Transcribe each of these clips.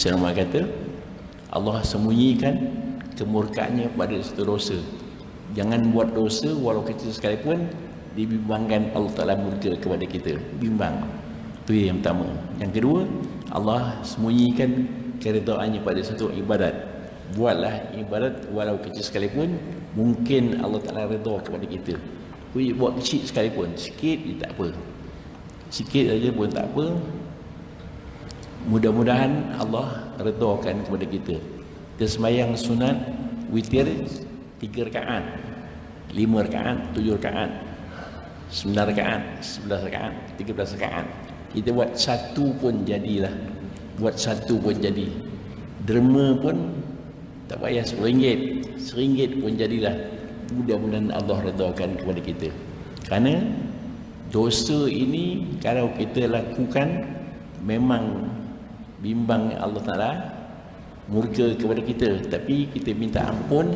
Syarah kata Allah sembunyikan kemurkaannya pada satu dosa. Jangan buat dosa walau kecil sekalipun, dibimbangkan Allah Ta'ala murka kepada kita. Bimbang. Itu yang pertama. Yang kedua, Allah sembunyikan keredaannya pada satu ibadat. Buatlah ibadat walau kecil sekalipun, mungkin Allah Ta'ala redha kepada kita. Buat kecil sekalipun, sikit dia tak apa, sikit saja pun tak apa. Mudah-mudahan Allah redakan kepada kita. Kita sembahyang sunat witir 3 rakaat, 5 rakaat, 7 rakaat, 9 rakaat, 11 rakaat, 13 rakaat. Kita buat satu pun jadilah. Buat satu pun jadi. Derma pun tak payah RM10, RM1 pun jadilah. Mudah-mudahan Allah redakan kepada kita. Kerana dosa ini kalau kita lakukan memang bimbang Allah Ta'ala murka kepada kita. Tapi kita minta ampun,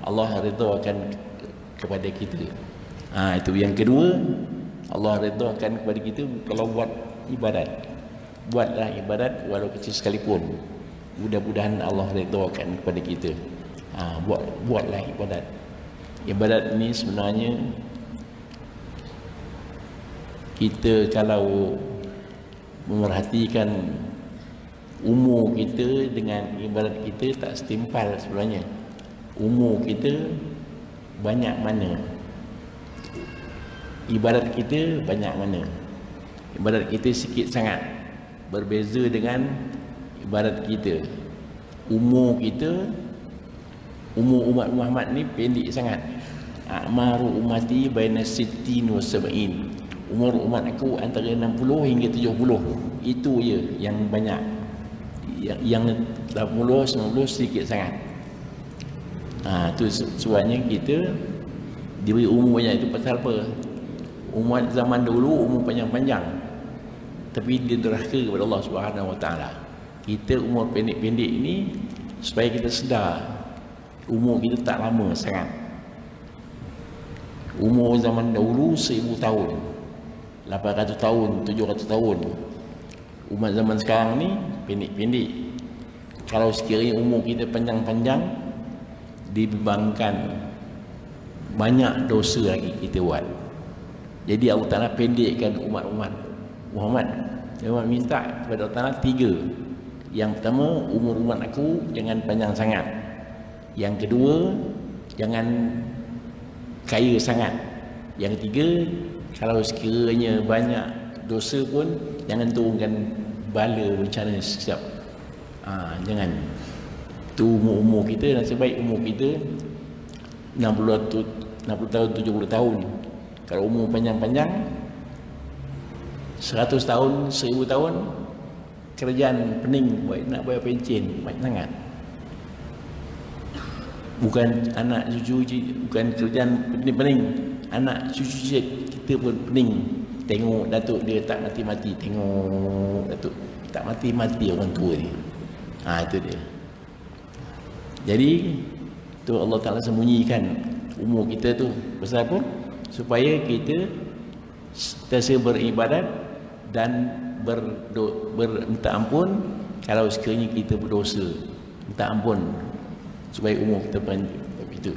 Allah redakan kepada kita. Itu yang kedua, Allah redakan kepada kita kalau buat ibadat. Buatlah ibadat walau kecil sekalipun, mudah-mudahan Allah redakan kepada kita. Buatlah ibadat. Ibadat ini sebenarnya kita kalau memerhatikan umur kita dengan ibadat kita tak setimpal sebenarnya. Umur kita banyak mana, ibadat kita banyak mana. Ibadat kita sikit sangat, berbeza dengan ibadat kita. Umur kita, umur umat Muhammad ni pendek sangat. A'maru ummati baina sittin wa sab'in. Umur umat aku antara 60 hingga 70. Itu je yang banyak. Yang 80, 90 sedikit sangat. Tu sebabnya kita diberi umur banyak. Itu pasal apa? Umat zaman dulu umur panjang-panjang, tapi dia derhaka kepada Allah Subhanahu Wa Taala. Kita umur pendek-pendek ini supaya kita sedar umur kita tak lama sangat. Umur zaman dahulu 1000 tahun, 800 tahun, 700 tahun. Umat zaman sekarang ni pendek-pendek. Kalau sekiranya umur kita panjang-panjang, dibimbangkan banyak dosa lagi kita buat. Jadi Allah Ta'ala pendekkan umat-umat Muhammad. Dia minta kepada Allah Ta'ala 3. Yang pertama, umur umat aku jangan panjang sangat. Yang kedua, jangan kaya sangat. Yang ketiga, kalau sekiranya banyak dosa pun jangan turunkan bala bencana sekejap. Jangan. Tu umur kita, nasib baik umur kita 60 tahun, 70 tahun. Kalau umur panjang-panjang 100 tahun, 1000 tahun, kerajaan pening nak bayar pencen banyak sangat. Bukan anak cucu, bukan kerajaan pening, anak cucu kita pun pening. Tengok Datuk dia tak mati-mati, tengok Datuk tak mati-mati orang tua ni. Itu dia. Jadi tu Allah Ta'ala sembunyikan umur kita tu. Pasal apa? Supaya kita sentiasa beribadat dan minta ampun kalau sekiranya kita berdosa. Minta ampun supaya umur kita panjang. Itu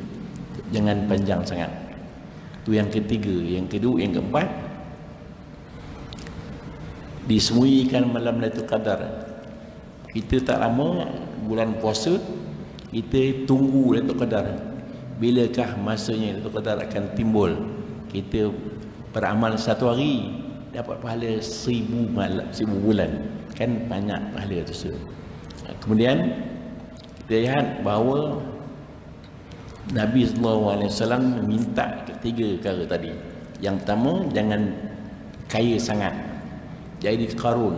jangan panjang sangat. Itu yang ketiga. Yang kedua, yang keempat, disembunyikan malam Lailatul Qadar. Kita tak lama bulan puasa, kita tunggu Lailatul Qadar. Bilakah masanya Lailatul Qadar akan timbul? Kita beramal 1 hari dapat pahala 1000 bulan. Kan banyak pahala tu. Kemudian kita lihat bahawa Nabi SAW minta 3 perkara tadi. Yang pertama, jangan kaya sangat. Jadi Qarun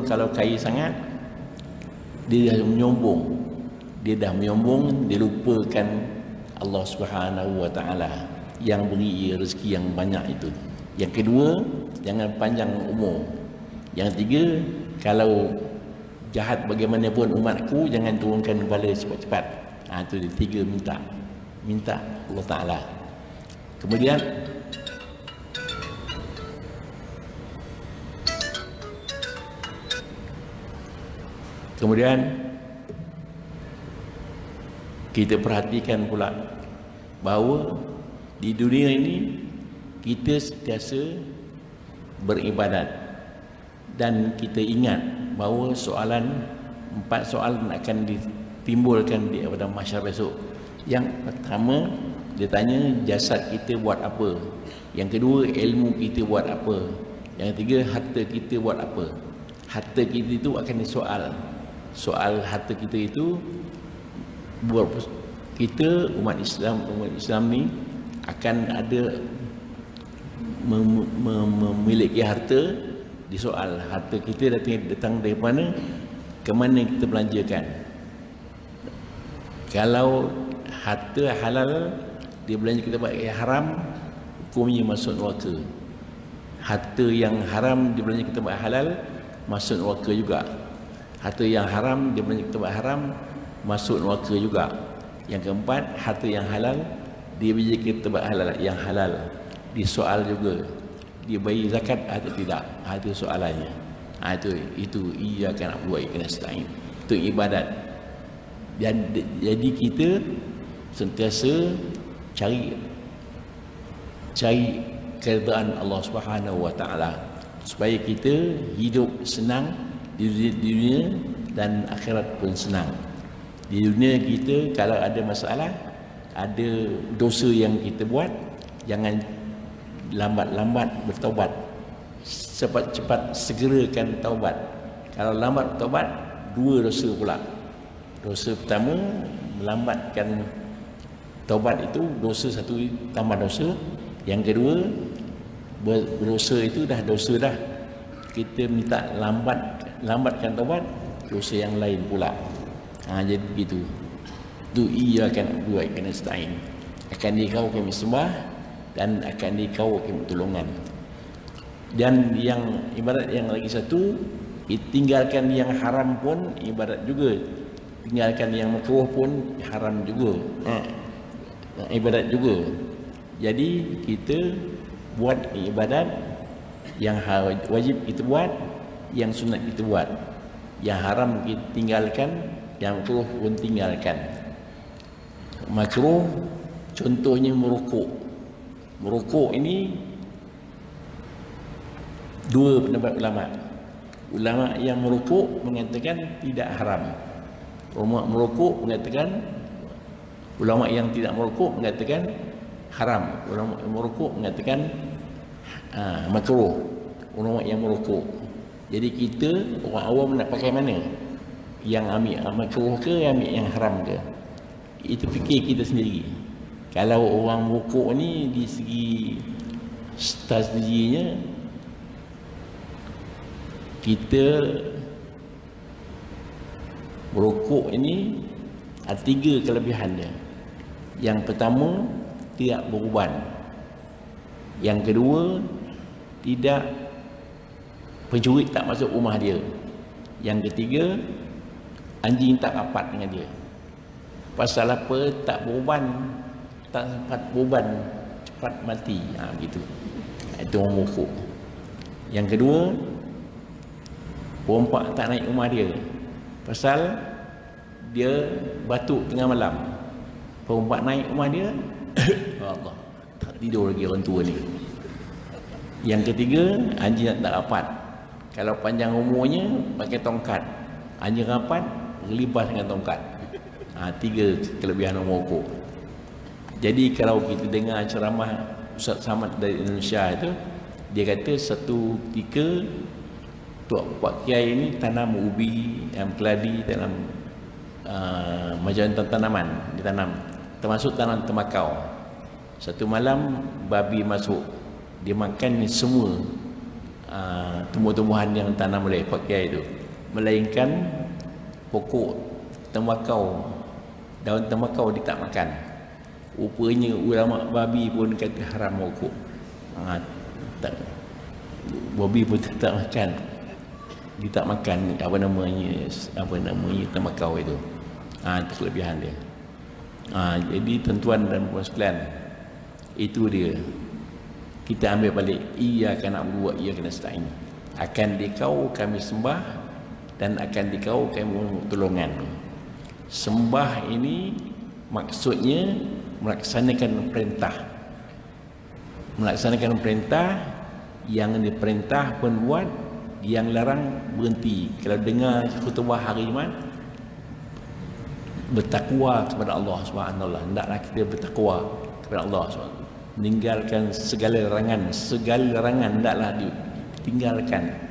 kalau kaya sangat, dia dah menyombong. Dia lupakan Allah Subhanahu Wa Taala yang beri rezeki yang banyak itu. Yang kedua, jangan panjang umur. Yang ketiga, kalau jahat bagaimanapun umatku, jangan turunkan kepala cepat-cepat. Itu dia 3 minta Allah Ta'ala. Kemudian Kemudian kita perhatikan pula bahawa di dunia ini kita sentiasa beribadat, dan kita ingat bahawa empat soalan akan ditimbulkan di pada mahsyar besok. Yang pertama, dia tanya jasad kita buat apa. Yang kedua, ilmu kita buat apa. Yang ketiga, harta kita buat apa. Harta kita itu akan disoal. Soal harta kita itu, buat kita umat Islam ni akan ada memiliki harta. Disoal harta kita datang dari mana, ke mana kita belanjakan. Kalau harta halal dia belanja kita buat yang haram, hukumnya masuk neraka. Harta yang haram dia belanja kita buat halal, masuk neraka juga. Harta yang haram dia belanja kita buat haram, masuk neraka juga. Yang keempat, harta yang halal dia belanja kita buat halal, yang halal disoal juga. Dia bayar zakat atau tidak, itu soalannya. Itu iyyaka na'budu wa iyyaka nasta'in. Itu ibadat. Dan jadi kita sentiasa cari keridaan Allah Subhanahu wa taala supaya kita hidup senang di dunia dan akhirat pun senang. Di dunia kita kalau ada masalah, ada dosa yang kita buat, jangan lambat-lambat bertaubat. Cepat-cepat segerakan taubat. Kalau lambat taubat, dua dosa pula. Dosa pertama, melambatkan taubat itu dosa satu tambah dosa. Yang kedua, berdosa itu dah dosa dah. Kita minta lambatkan taubat, dosa yang lain pula. Jadi begitu. Tu iyyaka na'budu wa iyyaka nasta'in. Akan dikau kami sembah dan akan dikau kami pertolongan. Dan yang ibarat yang lagi satu, tinggalkan yang haram pun ibadat juga. Tinggalkan yang makruh pun haram juga. Ibadat juga. Jadi kita buat ibadat yang wajib kita buat, yang sunat kita buat. Yang haram kita tinggalkan, yang makruh pun tinggalkan. Makruh contohnya merokok. Merokok ini dua pendapat ulama. Ulama yang merokok mengatakan tidak haram. Ulama merokok mengatakan, ulama yang tidak merokok mengatakan haram. Ulama yang merokok mengatakan makruh. Ulama yang merokok. Jadi kita orang awam nak pakai mana? Yang ambil makruh ke, ambil yang haram ke? Itu fikir kita sendiri. Kalau orang merokok ni di segi strateginya, kita merokok ini ada 3 kelebihannya. Yang pertama, tidak beruban. Yang kedua, tidak pencuri tak masuk rumah dia. Yang ketiga, anjing tak rapat dengan dia. Pasal apa? Tak beruban, tak sempat beruban, cepat mati. Begitu. Itu orang merokok. Yang kedua, perempuan tak naik rumah dia. Pasal dia batuk tengah malam. Perempuan naik rumah dia, Allah, tak tidur lagi orang tua ni. Yang ketiga, anjing tak rapat. Kalau panjang umurnya, pakai tongkat. Anjing rapat, gelibas dengan tongkat. 3 kelebihan orang merokok. Jadi kalau kita dengar ceramah Ustaz Samad dari Indonesia itu, dia kata satu ketika Pak Kiai ini tanam ubi, keladi dalam macam tanaman ditanam, termasuk tanam tembakau. Satu malam babi masuk, dia makan semua tumbuh-tumbuhan yang tanam oleh Pak Kiai itu, melainkan pokok tembakau, daun tembakau dia tak makan. Rupanya ulama babi pun kata haram merokok. Babi pun tak makan. Dia tak makan apa namanya tembakau itu. Itu kelebihan dia. Jadi tuan-tuan dan puan sekalian, itu dia. Kita ambil balik iyyaka na'budu wa iyyaka nasta'in. Akan dikau kami sembah dan akan dikaukan pertolongan. Sembah ini maksudnya melaksanakan perintah. Melaksanakan perintah, yang diperintah pun buat, yang larang berhenti. Kalau dengar khutbah hari Jumaat, bertakwa kepada Allah Subhanahu wa taala. Hendaklah kita bertakwa kepada Allah Subhanahu wa taala. Meninggalkan segala larangan hendaklah ditinggalkan.